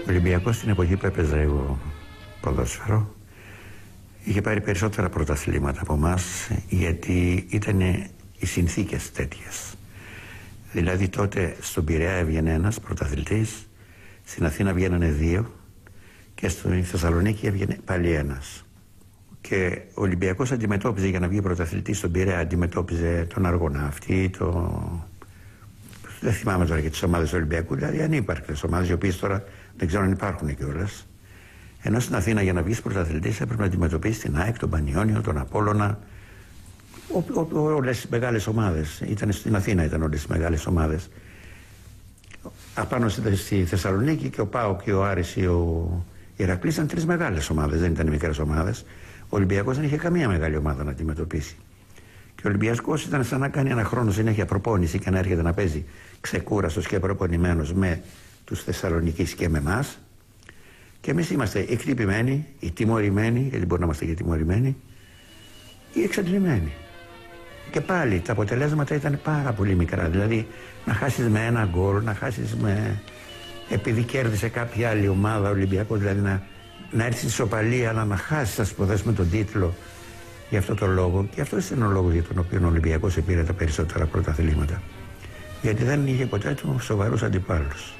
Ολυμπιακός στην εποχή που έπαιζα εγώ ποδόσφαιρο είχε πάρει περισσότερα πρωταθλήματα από εμάς, γιατί ήταν οι συνθήκες τέτοιες. Δηλαδή τότε στον Πειραιά έβγαινε ένας πρωταθλητής, στην Αθήνα βγαίνανε δύο και στη Θεσσαλονίκη έβγαινε πάλι ένας. Και ο Ολυμπιακός αντιμετώπιζε, για να βγει πρωταθλητής στον Πειραιά, αντιμετώπιζε τον Αργοναύτη, δεν θυμάμαι τώρα και τις ομάδες του Ολυμπιακού, δηλαδή ανύπαρκτες ομάδες, οι οποίες τώρα δεν ξέρω αν υπάρχουν κιόλας. Ενώ στην Αθήνα για να βγεις πρωταθλητής έπρεπε να αντιμετωπίσεις την ΑΕΚ, τον Πανιόνιο, τον Απόλλωνα, όλες τις μεγάλες ομάδες. Στην Αθήνα ήταν όλες τις μεγάλες ομάδες. Απάνω στη Θεσσαλονίκη και ο ΠΑΟΚ και ο Άρης ή ο Ηρακλής ήταν τρεις μεγάλες ομάδες, δεν ήταν οι μικρές ομάδες. Ο Ολυμπιακός δεν είχε καμία μεγάλη ομάδα να αντιμετωπίσει. Και ο Ολυμπιακός ήταν σαν να κάνει ένα χρόνο συνέχεια προπόνηση και να έρχεται να παίζει ξεκούραστος και προπονημένος με τους Θεσσαλονικείς και με εμάς. Και εμείς είμαστε εκτυπημένοι, ή τιμωρημένοι, γιατί μπορεί να είμαστε και τιμωρημένοι, ή εξαντλημένοι. Και πάλι τα αποτελέσματα ήταν πάρα πολύ μικρά. Δηλαδή να χάσεις με ένα γκολ, να χάσεις επειδή κέρδισε κάποια άλλη ομάδα ο Ολυμπιακός, δηλαδή να έρθει στη ισοπαλία, αλλά να χάσεις, ας πούμε, τον τίτλο για αυτό το λόγο. Και αυτό είναι ο λόγος για τον οποίο ο Ολυμπιακός πήρε τα περισσότερα πρωταθλήματα. Γιατί δεν είχε ποτέ του σοβαρούς αντιπάλους.